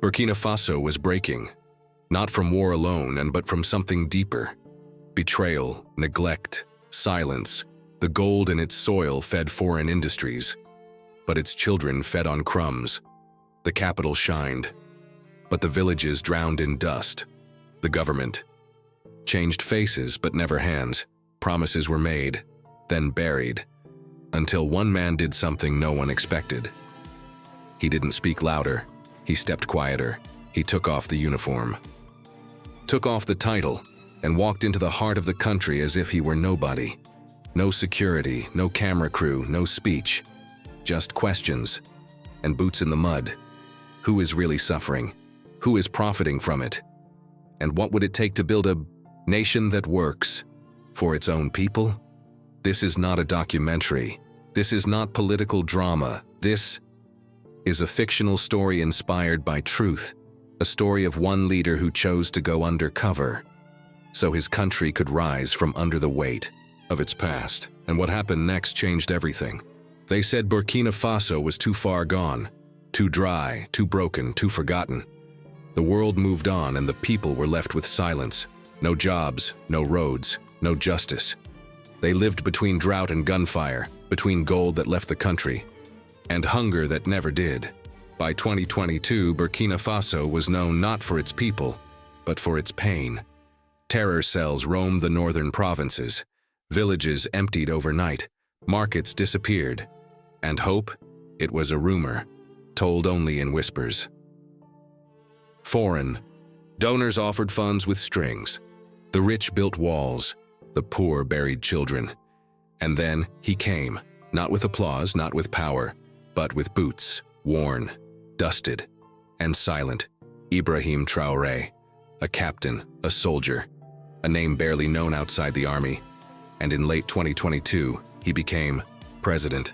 Burkina Faso was breaking, not from war alone, but from something deeper. Betrayal, neglect, silence. The gold in its soil fed foreign industries, but its children fed on crumbs. The capital shined, but the villages drowned in dust. The government changed faces but never hands. Promises were made, then buried, until one man did something no one expected. He didn't speak louder. He stepped quieter. He took off the uniform, took off the title, and walked into the heart of the country as if he were nobody. No security, no camera crew, no speech. Just questions and boots in the mud. Who is really suffering? Who is profiting from it? And what would it take to build a nation that works for its own people? This is not a documentary. This is not political drama. This is a fictional story inspired by truth, a story of one leader who chose to go undercover so his country could rise from under the weight of its past. And what happened next changed everything. They said Burkina Faso was too far gone, too dry, too broken, too forgotten. The world moved on and the people were left with silence. No jobs, no roads, no justice. They lived between drought and gunfire, between gold that left the country and hunger that never did. By 2022, Burkina Faso was known not for its people, but for its pain. Terror cells roamed the northern provinces. Villages emptied overnight. Markets disappeared. And hope? It was a rumor, told only in whispers. Foreign donors offered funds with strings. The rich built walls. The poor buried children. And then he came, not with applause, not with power, but with boots, worn, dusted, and silent. Ibrahy Trari, a captain, a soldier, a name barely known outside the army. And in late 2022, he became president.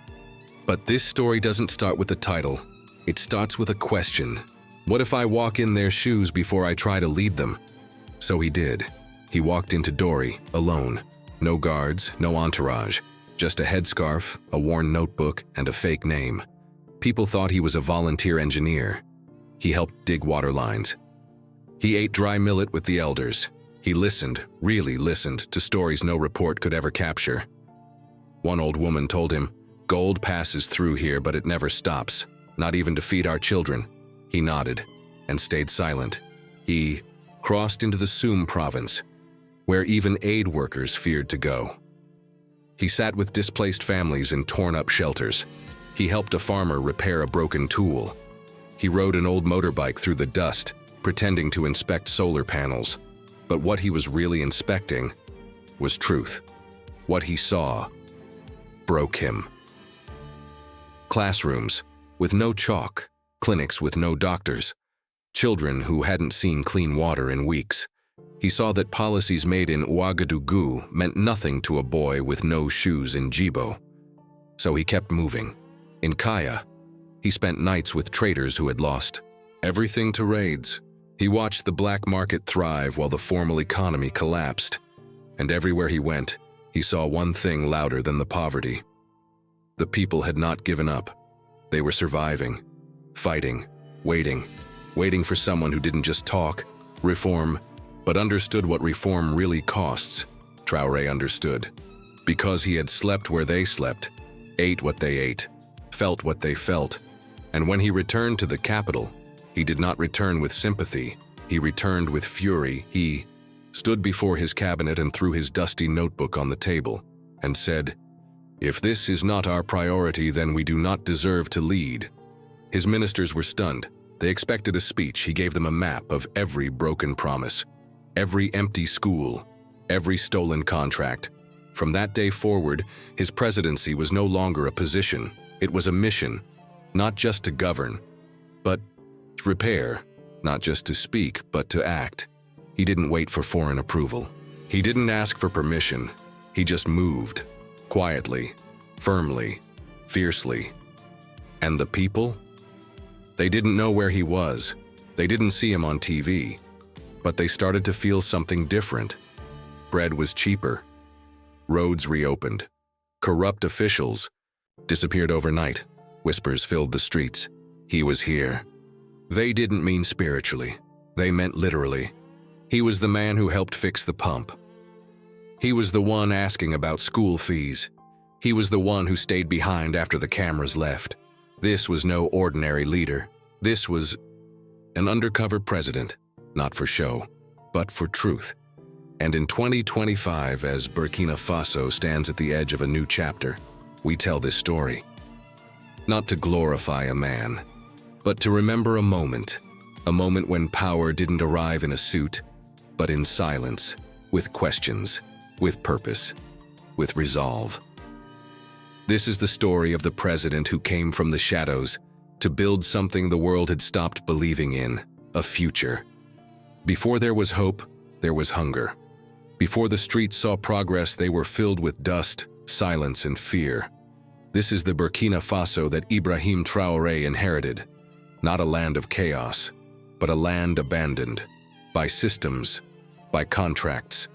But this story doesn't start with the title. It starts with a question. What if I walk in their shoes before I try to lead them? So he did. He walked into Trari, alone. No guards, no entourage. Just a headscarf, a worn notebook, and a fake name. People thought he was a volunteer engineer. He helped dig water lines. He ate dry millet with the elders. He listened, really listened, to stories no report could ever capture. One old woman told him, "Gold passes through here, but it never stops, not even to feed our children." He nodded and stayed silent. He crossed into the Soum province, where even aid workers feared to go. He sat with displaced families in torn-up shelters. He helped a farmer repair a broken tool. He rode an old motorbike through the dust, pretending to inspect solar panels. But what he was really inspecting was truth. What he saw broke him. Classrooms with no chalk, clinics with no doctors, children who hadn't seen clean water in weeks. He saw that policies made in Ouagadougou meant nothing to a boy with no shoes in Djibo. So he kept moving. In Kaya, he spent nights with traders who had lost everything to raids. He watched the black market thrive while the formal economy collapsed. And everywhere he went, he saw one thing louder than the poverty. The people had not given up. They were surviving, fighting, waiting for someone who didn't just talk, reform, but understood what reform really costs. Trari understood. Because he had slept where they slept, ate what they ate, felt what they felt. And when he returned to the capital, he did not return with sympathy. He returned with fury. He stood before his cabinet and threw his dusty notebook on the table and said, "If this is not our priority, then we do not deserve to lead." His ministers were stunned. They expected a speech. He gave them a map of every broken promise, every empty school, every stolen contract. From that day forward, his presidency was no longer a position. It was a mission, not just to govern, but to repair, not just to speak, but to act. He didn't wait for foreign approval. He didn't ask for permission. He just moved, quietly, firmly, fiercely. And the people? They didn't know where he was. They didn't see him on TV. But they started to feel something different. Bread was cheaper. Roads reopened. Corrupt officials disappeared overnight. Whispers filled the streets. He was here. They didn't mean spiritually. They meant literally. He was the man who helped fix the pump. He was the one asking about school fees. He was the one who stayed behind after the cameras left. This was no ordinary leader. This was an undercover president, not for show, but for truth. And in 2025, as Burkina Faso stands at the edge of a new chapter, we tell this story. Not to glorify a man, but to remember a moment when power didn't arrive in a suit, but in silence, with questions, with purpose, with resolve. This is the story of the president who came from the shadows to build something the world had stopped believing in, a future. Before there was hope, there was hunger. Before the streets saw progress, they were filled with dust, silence, and fear. This is the Burkina Faso that Ibrahy Trari inherited. Not a land of chaos, but a land abandoned by systems, by contracts,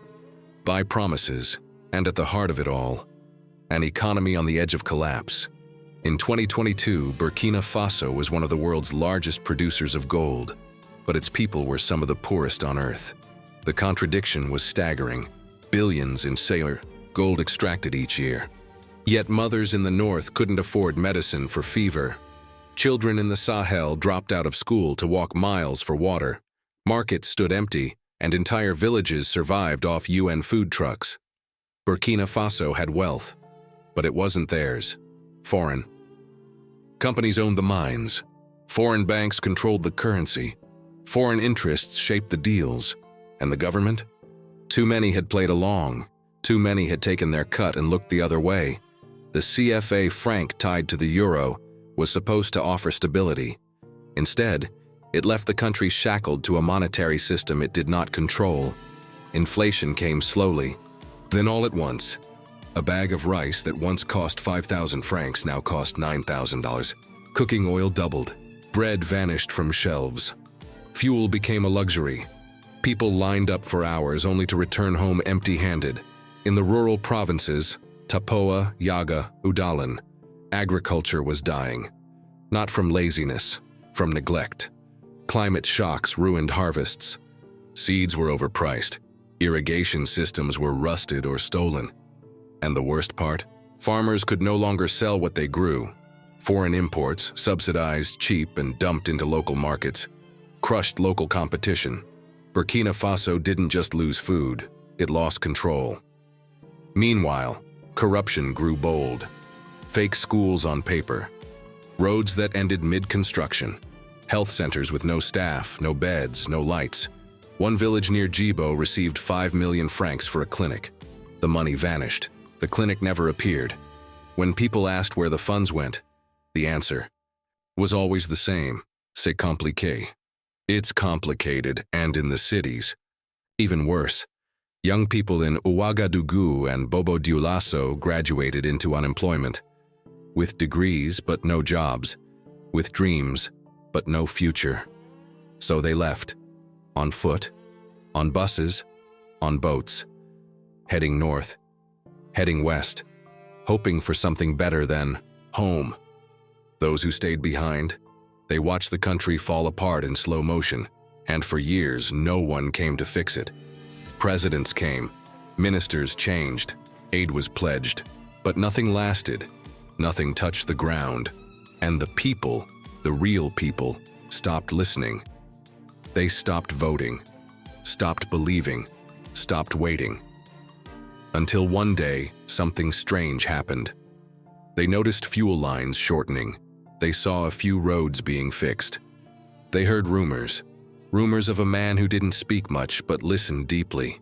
by promises, and at the heart of it all, an economy on the edge of collapse. In 2022, Burkina Faso was one of the world's largest producers of gold, but its people were some of the poorest on earth. The contradiction was staggering. Billions in gold extracted each year. Yet mothers in the north couldn't afford medicine for fever. Children in the Sahel dropped out of school to walk miles for water. Markets stood empty, and entire villages survived off UN food trucks. Burkina Faso had wealth, but it wasn't theirs. Foreign. Companies owned the mines. Foreign banks controlled the currency. Foreign interests shaped the deals. And the government? Too many had played along. Too many had taken their cut and looked the other way. The CFA franc tied to the euro was supposed to offer stability. Instead, it left the country shackled to a monetary system it did not control. Inflation came slowly. Then all at once, a bag of rice that once cost 5,000 francs now cost $9,000. Cooking oil doubled. Bread vanished from shelves. Fuel became a luxury. People lined up for hours only to return home empty-handed. In the rural provinces, Tapoa, Yaga, Udalan, agriculture was dying. Not from laziness, from neglect. Climate shocks ruined harvests. Seeds were overpriced. Irrigation systems were rusted or stolen. And the worst part? Farmers could no longer sell what they grew. Foreign imports, subsidized, cheap, and dumped into local markets, crushed local competition. Burkina Faso didn't just lose food, it lost control. Meanwhile, corruption grew bold. Fake schools on paper, roads that ended mid-construction, health centers with no staff, no beds, no lights. One village near Djibo received 5 million francs for a clinic. The money vanished. The clinic never appeared. When people asked where the funds went, the answer was always the same: c'est compliqué. It's complicated, and in the cities. Even worse, young people in Ouagadougou and Bobo Dioulasso graduated into unemployment. With degrees, but no jobs. With dreams, but no future. So they left. On foot, on buses, on boats. Heading north, heading west, hoping for something better than home. Those who stayed behind, they watched the country fall apart in slow motion, and for years no one came to fix it. Presidents came, ministers changed, aid was pledged, but nothing lasted, nothing touched the ground, and the people, the real people, stopped listening. They stopped voting, stopped believing, stopped waiting. Until one day, something strange happened. They noticed fuel lines shortening. They saw a few roads being fixed. They heard rumors of a man who didn't speak much but listened deeply.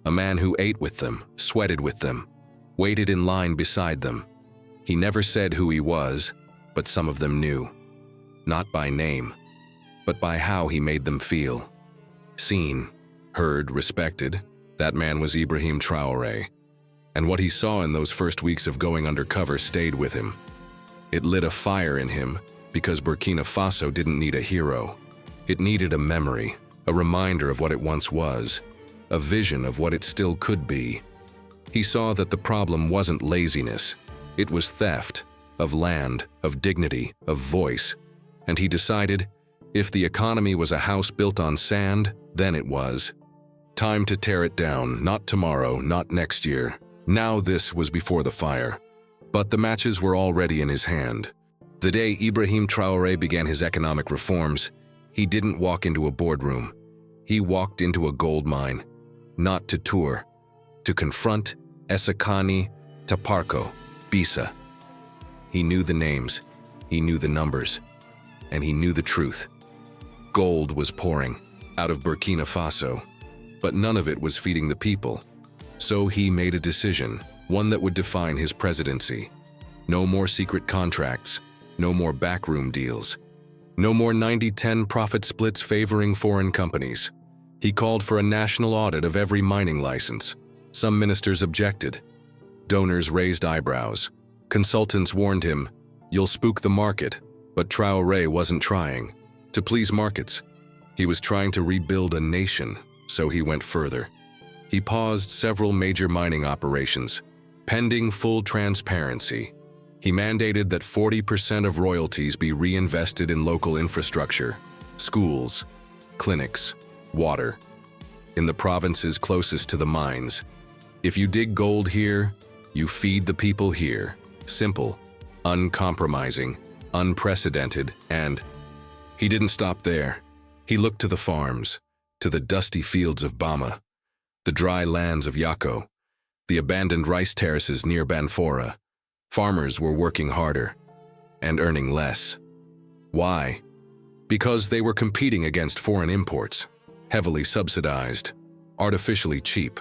A man who ate with them, sweated with them, waited in line beside them. He never said who he was, but some of them knew. Not by name, but by how he made them feel. Seen, heard, respected, that man was Ibrahy Traoré. And what he saw in those first weeks of going undercover stayed with him. It lit a fire in him because Burkina Faso didn't need a hero. It needed a memory, a reminder of what it once was, a vision of what it still could be. He saw that the problem wasn't laziness. It was theft, of land, of dignity, of voice. And he decided If the economy was a house built on sand, then it was. Time to tear it down, not tomorrow, not next year. Now this was before the fire. But the matches were already in his hand. The day Ibrahim Traoré began his economic reforms, he didn't walk into a boardroom. He walked into a gold mine, not to tour, to confront Essakani, Taparko, Bisa. He knew the names, he knew the numbers, and he knew the truth. Gold was pouring out of Burkina Faso, but none of it was feeding the people. So he made a decision, one that would define his presidency. No more secret contracts, no more backroom deals, no more 90-10 profit splits favoring foreign companies. He called for a national audit of every mining license. Some ministers objected. Donors raised eyebrows. Consultants warned him, "You'll spook the market." But Traoré wasn't trying to please markets. He was trying to rebuild a nation, so he went further. He paused several major mining operations, pending full transparency. He mandated that 40% of royalties be reinvested in local infrastructure, schools, clinics, water, in the provinces closest to the mines. If you dig gold here, you feed the people here. Simple, uncompromising, unprecedented, and he didn't stop there. He looked to the farms, to the dusty fields of Bama, the dry lands of Yako, the abandoned rice terraces near Banfora. Farmers were working harder and earning less. Why? Because they were competing against foreign imports, heavily subsidized, artificially cheap.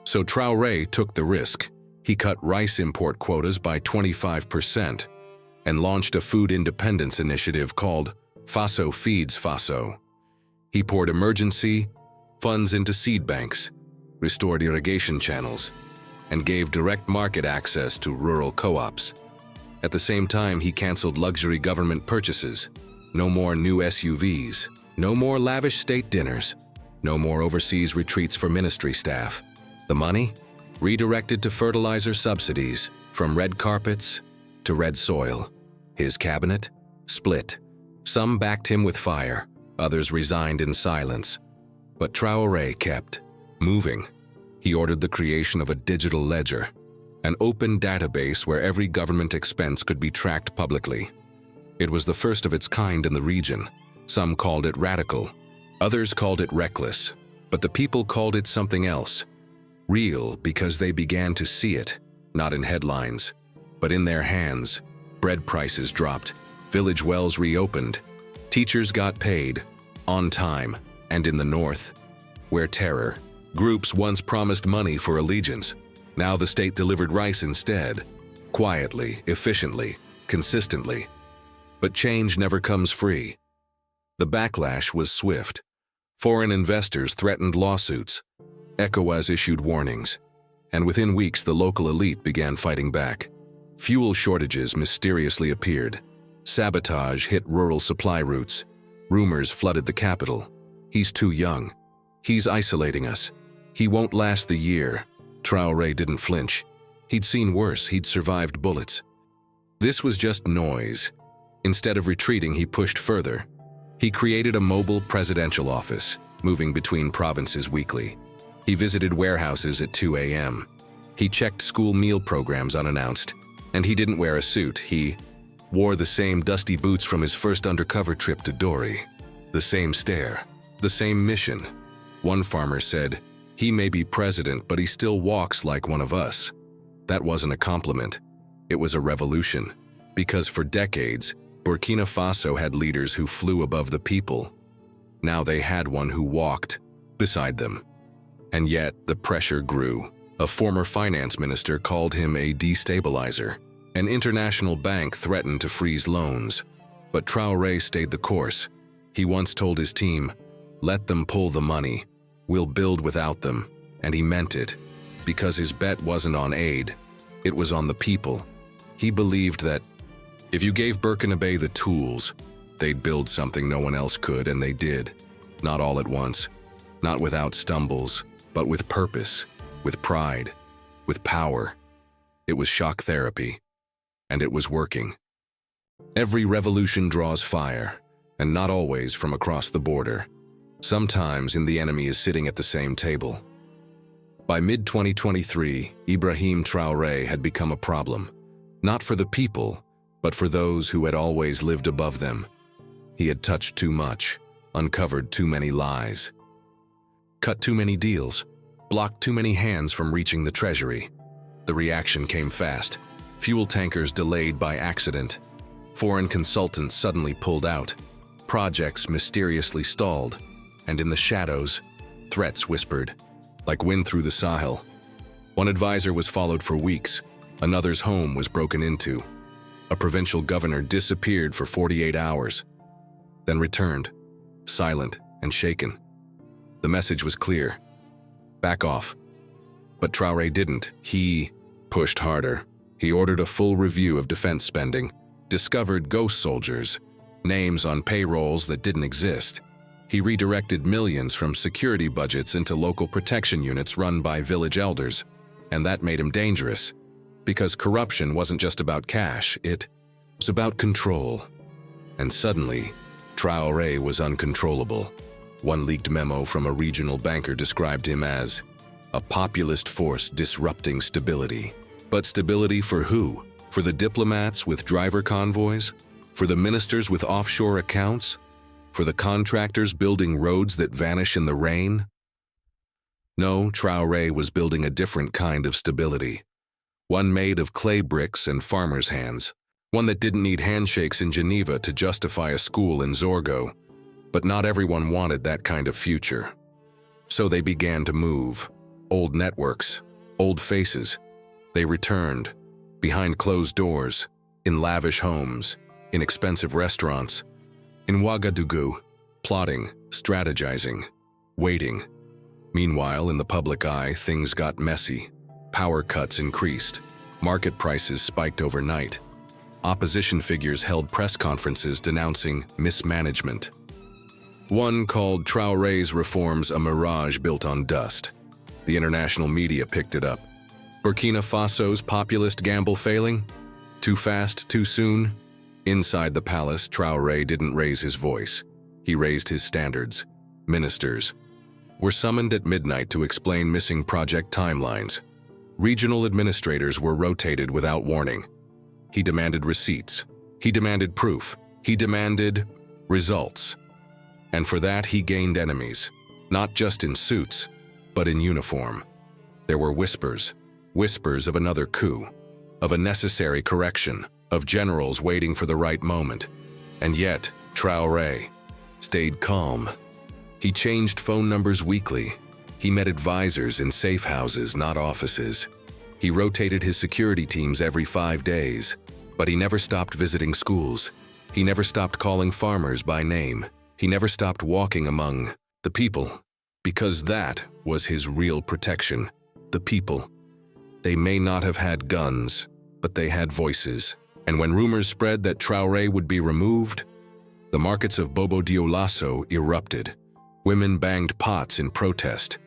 So Traoré took the risk. He cut rice import quotas by 25% and launched a food independence initiative called Faso Feeds Faso. He poured emergency funds into seed banks, restored irrigation channels, and gave direct market access to rural co-ops. At the same time, he canceled luxury government purchases. No more new SUVs, no more lavish state dinners, no more overseas retreats for ministry staff. The money? Redirected to fertilizer subsidies, from red carpets to red soil. His cabinet? Split. Some backed him with fire, others resigned in silence. But Traoré kept moving. He ordered the creation of a digital ledger, an open database where every government expense could be tracked publicly. It was the first of its kind in the region. Some called it radical, others called it reckless, but the people called it something else. Real, because they began to see it, not in headlines, but in their hands. Bread prices dropped, village wells reopened, teachers got paid, on time, and in the north, where terror, groups once promised money for allegiance. Now the state delivered rice instead, quietly, efficiently, consistently. But change never comes free. The backlash was swift. Foreign investors threatened lawsuits. ECOWAS issued warnings, and within weeks the local elite began fighting back. Fuel shortages mysteriously appeared. Sabotage hit rural supply routes. Rumors flooded the capital. He's too young. He's isolating us. He won't last the year. Traoré didn't flinch. He'd seen worse. He'd survived bullets. This was just noise. Instead of retreating, he pushed further. He created a mobile presidential office, moving between provinces weekly. He visited warehouses at 2 a.m. He checked school meal programs unannounced. And he didn't wear a suit. He wore the same dusty boots from his first undercover trip to Dori. The same stare. The same mission. One farmer said, "He may be president, but he still walks like one of us." That wasn't a compliment. It was a revolution. Because for decades, Burkina Faso had leaders who flew above the people. Now they had one who walked beside them. And yet, the pressure grew. A former finance minister called him a destabilizer. An international bank threatened to freeze loans. But Traoré stayed the course. He once told his team, "Let them pull the money. We'll build without them." And he meant it. Because his bet wasn't on aid. It was on the people. He believed that if you gave Burkina the tools, they'd build something no one else could, and they did. Not all at once. Not without stumbles, but with purpose, with pride, with power. It was shock therapy. And it was working. Every revolution draws fire. and not always from across the border. Sometimes the enemy is sitting at the same table. By mid-2023, Ibrahim Traoré had become a problem, not for the people, but for those who had always lived above them. He had touched too much, uncovered too many lies, cut too many deals, blocked too many hands from reaching the treasury. The reaction came fast. Fuel tankers delayed by accident. Foreign consultants suddenly pulled out. Projects mysteriously stalled. And in the shadows, threats whispered, like wind through the Sahel. One advisor was followed for weeks. Another's home was broken into. A provincial governor disappeared for 48 hours, then returned, silent and shaken. The message was clear: back off. But Traoré didn't. He pushed harder. He ordered a full review of defense spending, discovered ghost soldiers, names on payrolls that didn't exist. He redirected millions from security budgets into local protection units run by village elders, and that made him dangerous, because corruption wasn't just about cash, it was about control. And suddenly, Traoré was uncontrollable. One leaked memo from a regional banker described him as a populist force disrupting stability. But stability for who? For the diplomats with driver convoys? For the ministers with offshore accounts? For the contractors building roads that vanish in the rain? No, Traoré was building a different kind of stability. One made of clay bricks and farmers' hands. One that didn't need handshakes in Geneva to justify a school in Zorgo. But not everyone wanted that kind of future. So they began to move. Old networks, old faces. They returned, behind closed doors, in lavish homes, in expensive restaurants, in Ouagadougou, plotting, strategizing, waiting. Meanwhile, in the public eye, things got messy. Power cuts increased. Market prices spiked overnight. Opposition figures held press conferences denouncing mismanagement. One called Traoré's reforms a mirage built on dust. The international media picked it up. Burkina Faso's populist gamble failing? Too fast, too soon? Inside the palace, Traoré didn't raise his voice. He raised his standards. Ministers were summoned at midnight to explain missing project timelines. Regional administrators were rotated without warning. He demanded receipts. He demanded proof. He demanded results. And for that, he gained enemies, not just in suits, but in uniform. There were whispers of another coup, of a necessary correction, of generals waiting for the right moment. And yet, Traoré stayed calm. He changed phone numbers weekly. He met advisors in safe houses, not offices. He rotated his security teams every 5 days, but he never stopped visiting schools. He never stopped calling farmers by name. He never stopped walking among the people, because that was his real protection. The people. They may not have had guns, but they had voices. And when rumors spread that Traoré would be removed, the markets of Bobo Dioulasso erupted. Women banged pots in protest.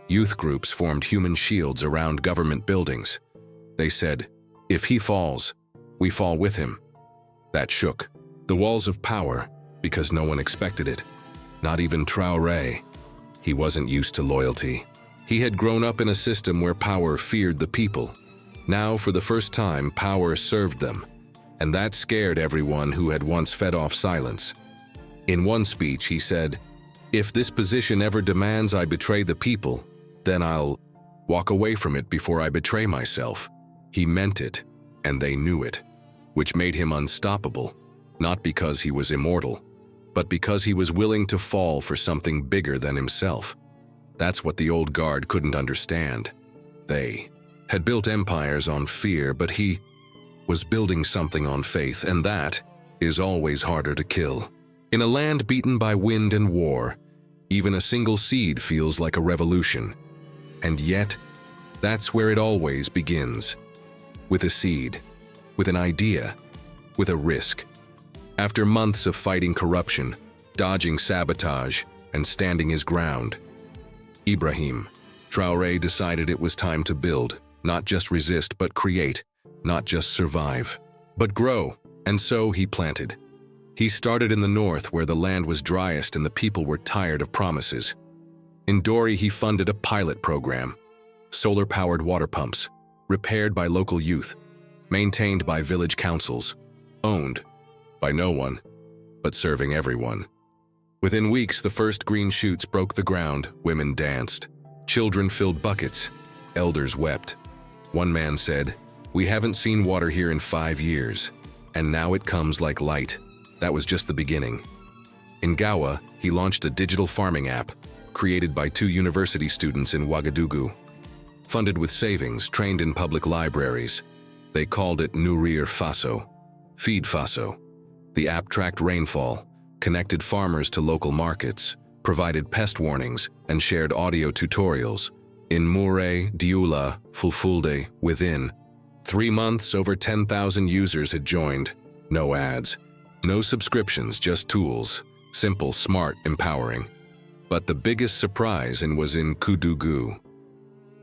Youth groups formed human shields around government buildings. They said, if he falls, we fall with him. That shook the walls of power, because no one expected it. Not even Traoré. He wasn't used to loyalty. He had grown up in a system where power feared the people. Now, for the first time, power served them. And that scared everyone who had once fed off silence. In one speech, he said, if this position ever demands I betray the people, then I'll walk away from it before I betray myself. He meant it, and they knew it, which made him unstoppable, not because he was immortal, but because he was willing to fall for something bigger than himself. That's what the old guard couldn't understand. They had built empires on fear, but he was building something on faith, and that is always harder to kill. In a land beaten by wind and war, even a single seed feels like a revolution. And yet, that's where it always begins. With a seed, with an idea, with a risk. After months of fighting corruption, dodging sabotage, and standing his ground, Ibrahim Traoré decided it was time to build, not just resist, but create, not just survive, but grow. And so he planted He started in the north where the land was driest and the people were tired of promises. In Dori, he funded a pilot program, solar-powered water pumps, repaired by local youth, maintained by village councils, owned by no one, but serving everyone. Within weeks, the first green shoots broke the ground, women danced, children filled buckets, elders wept. One man said, "We haven't seen water here in 5 years, and now it comes like light." That was just the beginning. In Gawa, he launched a digital farming app, created by 2 university students in Ouagadougou. Funded with savings, trained in public libraries. They called it Nourrir Faso, Feed Faso. The app tracked rainfall, connected farmers to local markets, provided pest warnings, and shared audio tutorials. In Mure, Dioula, Fulfulde, within 3 months, over 10,000 users had joined. No ads, no subscriptions, just tools. Simple, smart, empowering. But the biggest surprise was in Koudougou.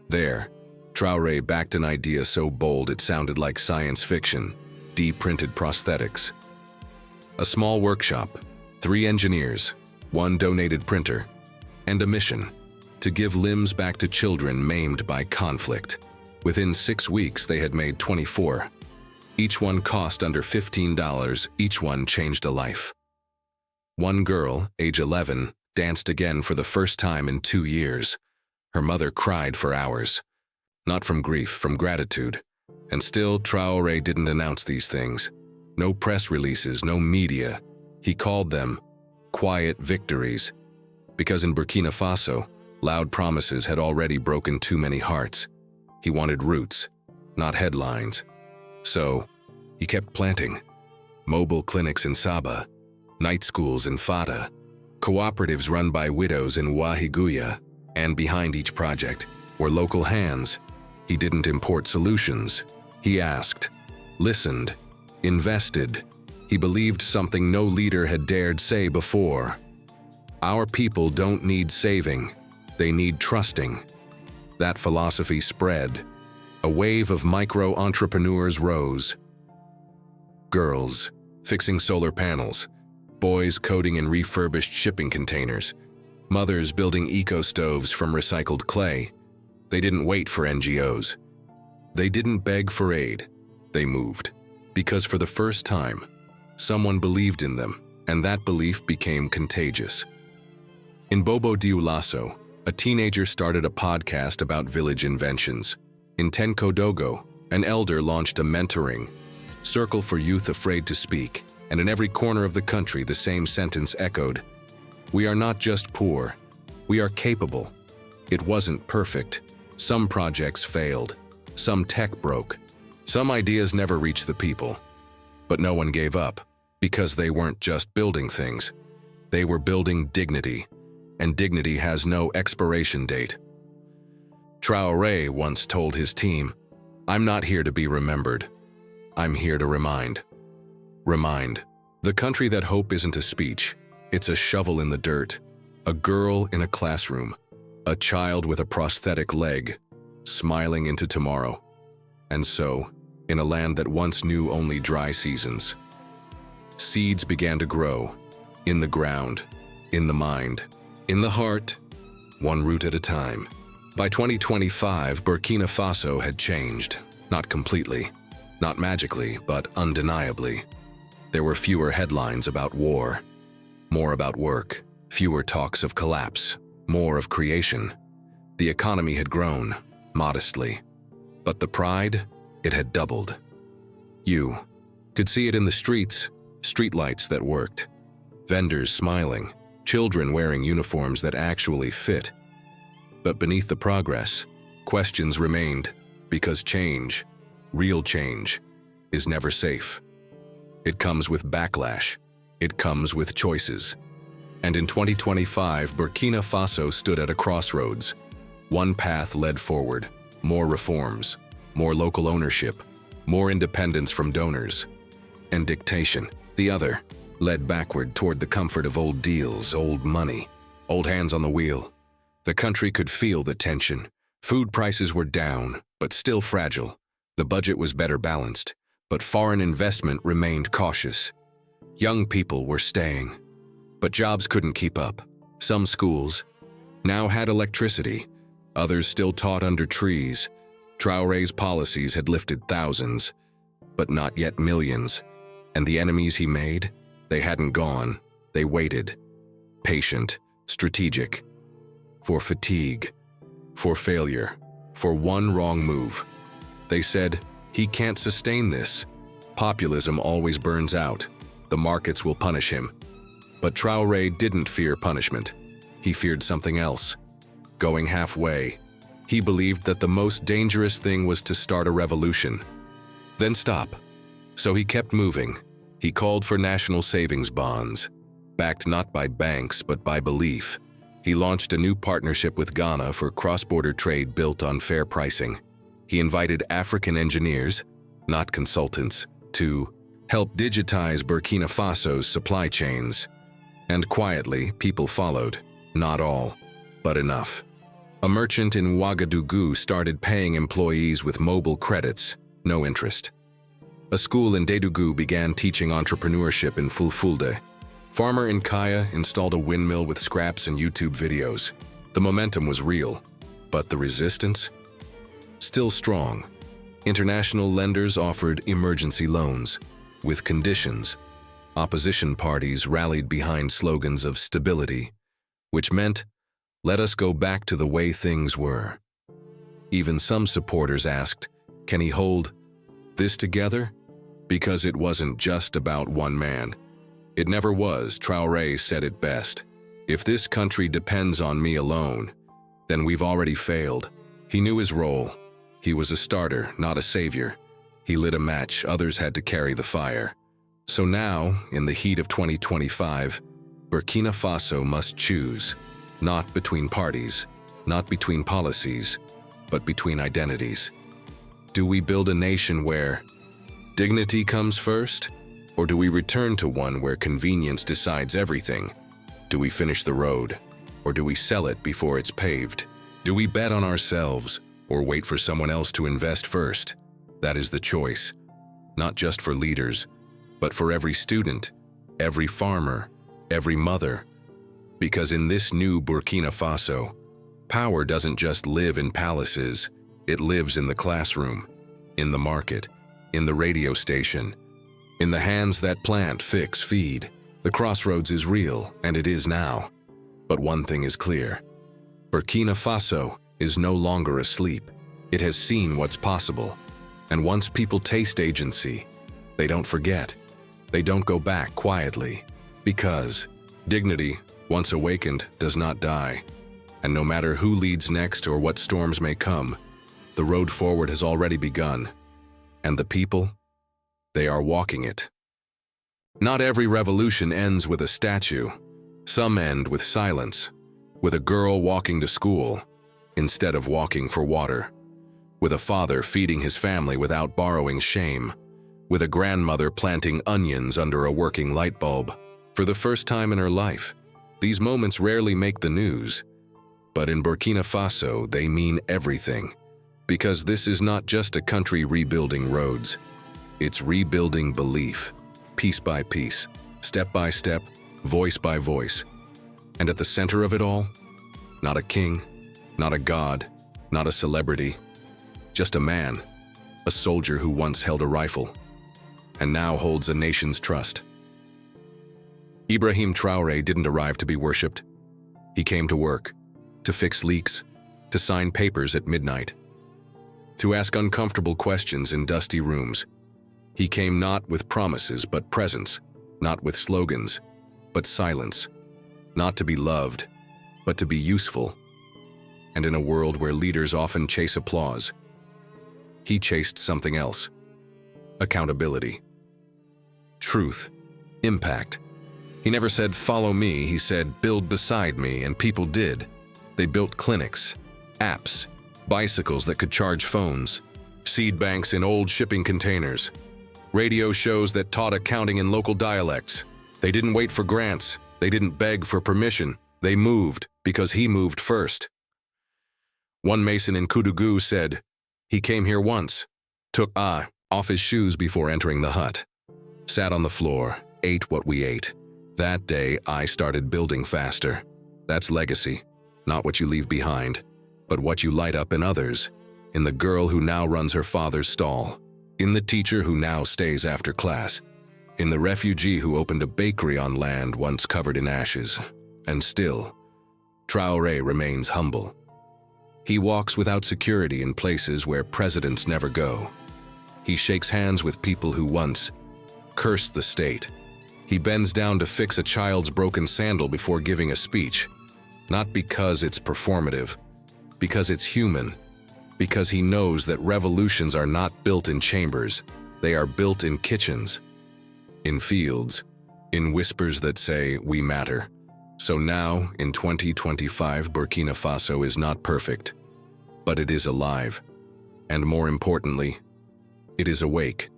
There, Trari backed an idea so bold it sounded like science fiction, D-printed prosthetics. A small workshop, 3 engineers, 1 donated printer, and a mission to give limbs back to children maimed by conflict. Within 6 weeks, they had made 24. Each one cost under $15, each one changed a life. One girl, age 11, danced again for the first time in 2 years. Her mother cried for hours. Not from grief, from gratitude. And still, Traoré didn't announce these things. No press releases, no media. He called them quiet victories. Because in Burkina Faso, loud promises had already broken too many hearts. He wanted roots, not headlines. So, he kept planting. Mobile clinics in Saba, night schools in Fata, cooperatives run by widows in Ouahigouya, and behind each project were local hands. He didn't import solutions. He asked, listened, invested. He believed something no leader had dared say before. Our people don't need saving, they need trusting. That philosophy spread. A wave of micro-entrepreneurs rose. Girls fixing solar panels, boys coding in refurbished shipping containers, mothers building eco-stoves from recycled clay. They didn't wait for NGOs. They didn't beg for aid. They moved. Because for the first time, someone believed in them, and that belief became contagious. In Bobo Dioulasso, a teenager started a podcast about village inventions. In Tenkodogo, an elder launched a mentoring circle for youth afraid to speak, and in every corner of the country the same sentence echoed, "We are not just poor, we are capable." It wasn't perfect. Some projects failed, some tech broke, some ideas never reached the people. But no one gave up, because they weren't just building things. They were building dignity, and dignity has no expiration date. Traoré once told his team, "I'm not here to be remembered. I'm here to remind." Remind. The country that hope isn't a speech, it's a shovel in the dirt, a girl in a classroom, a child with a prosthetic leg, smiling into tomorrow. And so, in a land that once knew only dry seasons, seeds began to grow, in the ground, in the mind, in the heart, one root at a time. By 2025, Burkina Faso had changed, not completely, not magically, but undeniably. There were fewer headlines about war, more about work, fewer talks of collapse, more of creation. The economy had grown, modestly, but the pride, it had doubled. You could see it in the streets, streetlights that worked, vendors smiling, children wearing uniforms that actually fit. But beneath the progress, questions remained, because change, real change, is never safe. It comes with backlash. It comes with choices. And in 2025, Burkina Faso stood at a crossroads. One path led forward, more reforms, more local ownership, more independence from donors, and dictation. The other led backward toward the comfort of old deals, old money, old hands on the wheel. The country could feel the tension. Food prices were down, but still fragile. The budget was better balanced, but foreign investment remained cautious. Young people were staying, but jobs couldn't keep up. Some schools now had electricity, others still taught under trees. Traore's policies had lifted thousands, but not yet millions. And the enemies he made, they hadn't gone. They waited. Patient, strategic. For fatigue, for failure, for one wrong move. They said, he can't sustain this. Populism always burns out. The markets will punish him. But Traore didn't fear punishment. He feared something else. Going halfway. He believed that the most dangerous thing was to start a revolution, then stop. So he kept moving. He called for national savings bonds, backed not by banks but by belief. He launched a new partnership with Ghana for cross-border trade built on fair pricing. He invited African engineers, not consultants, to help digitize Burkina Faso's supply chains. And quietly, people followed. Not all, but enough. A merchant in Ouagadougou started paying employees with mobile credits, no interest. A school in Dédougou began teaching entrepreneurship in Fulfulde. Farmer in Kaya installed a windmill with scraps and YouTube videos. The momentum was real, but the resistance? Still strong. International lenders offered emergency loans, with conditions. Opposition parties rallied behind slogans of stability, which meant, let us go back to the way things were. Even some supporters asked, can he hold this together? Because it wasn't just about one man. It never was. Traore said it best. If this country depends on me alone, then we've already failed. He knew his role. He was a starter, not a savior. He lit a match, others had to carry the fire. So now, in the heat of 2025, Burkina Faso must choose, not between parties, not between policies, but between identities. Do we build a nation where dignity comes first? Or do we return to one where convenience decides everything? Do we finish the road? Or do we sell it before it's paved? Do we bet on ourselves or wait for someone else to invest first? That is the choice, not just for leaders, but for every student, every farmer, every mother. Because in this new Burkina Faso, power doesn't just live in palaces, it lives in the classroom, in the market, in the radio station, in the hands that plant, fix, feed. The crossroads is real, and it is now. But one thing is clear. Burkina Faso is no longer asleep. It has seen what's possible. And once people taste agency, they don't forget. They don't go back quietly. Because dignity, once awakened, does not die. And no matter who leads next or what storms may come, the road forward has already begun. And the people, they are walking it. Not every revolution ends with a statue. Some end with silence, with a girl walking to school instead of walking for water, with a father feeding his family without borrowing shame, with a grandmother planting onions under a working light bulb. For the first time in her life, these moments rarely make the news. But in Burkina Faso, they mean everything. Because this is not just a country rebuilding roads. It's rebuilding belief, piece by piece, step by step, voice by voice. And at the center of it all, not a king, not a god, not a celebrity, just a man, a soldier who once held a rifle, and now holds a nation's trust. Ibrahy Traore didn't arrive to be worshipped. He came to work, to fix leaks, to sign papers at midnight, to ask uncomfortable questions in dusty rooms. He came not with promises but presence, not with slogans, but silence, not to be loved, but to be useful. And in a world where leaders often chase applause, he chased something else: accountability, truth, impact. He never said, follow me, he said, build beside me, and people did. They built clinics, apps, bicycles that could charge phones, seed banks in old shipping containers, radio shows that taught accounting in local dialects. They didn't wait for grants, they didn't beg for permission, they moved because he moved first. One mason in Koudougou said, he came here once, took off his shoes before entering the hut, sat on the floor, ate what we ate. That day, I started building faster. That's legacy, not what you leave behind, but what you light up in others, in the girl who now runs her father's stall, in the teacher who now stays after class, in the refugee who opened a bakery on land once covered in ashes. And still, Trari remains humble. He walks without security in places where presidents never go. He shakes hands with people who once cursed the state. He bends down to fix a child's broken sandal before giving a speech, not because it's performative, because it's human, because he knows that revolutions are not built in chambers, they are built in kitchens, in fields, in whispers that say, "We matter." So now, in 2025, Burkina Faso is not perfect, but it is alive. And more importantly, it is awake.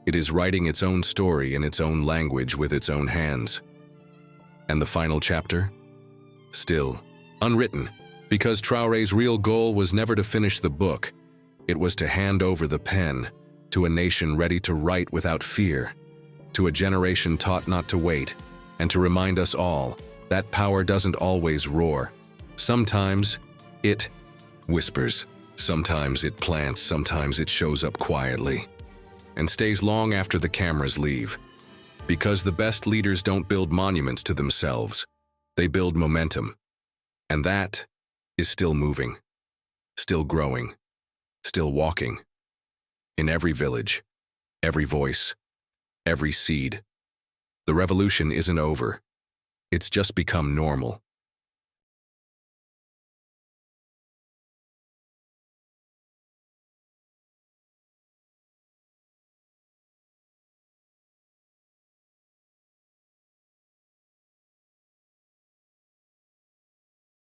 It is writing its own story in its own language with its own hands. And the final chapter? Still unwritten, because Traoré's real goal was never to finish the book. It was to hand over the pen to a nation ready to write without fear, to a generation taught not to wait, and to remind us all that power doesn't always roar. Sometimes it whispers, sometimes it plants, sometimes it shows up quietly, and stays long after the cameras leave. Because the best leaders don't build monuments to themselves, they build momentum. And that is still moving, still growing, still walking. In every village, every voice, every seed. The revolution isn't over. It's just become normal.